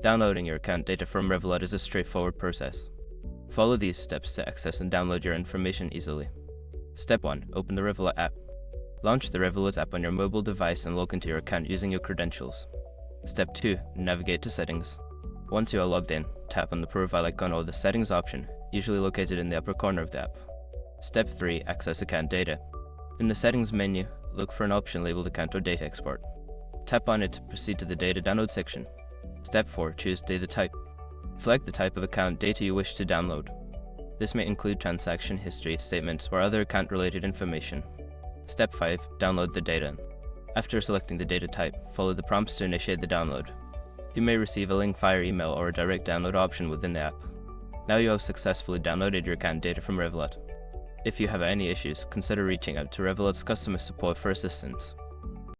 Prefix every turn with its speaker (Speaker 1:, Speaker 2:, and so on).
Speaker 1: Downloading your account data from Revolut is a straightforward process. Follow these steps to access and download your information easily. Step 1. Open the Revolut app. Launch the Revolut app on your mobile device and log into your account using your credentials. Step 2. Navigate to Settings. Once you are logged in, tap on the profile icon or the Settings option, usually located in the upper corner of the app. Step 3. Access account data. In the Settings menu, look for an option labeled Account or Data Export. Tap on it to proceed to the Data Download section. Step 4. Choose Data Type. Select the type of account data you wish to download. This may include transaction history, statements, or other account-related information. Step 5. Download the data. After selecting the data type, follow the prompts to initiate the download. You may receive a link via email or a direct download option within the app. Now you have successfully downloaded your account data from Revolut. If you have any issues, consider reaching out to Revolut's customer support for assistance.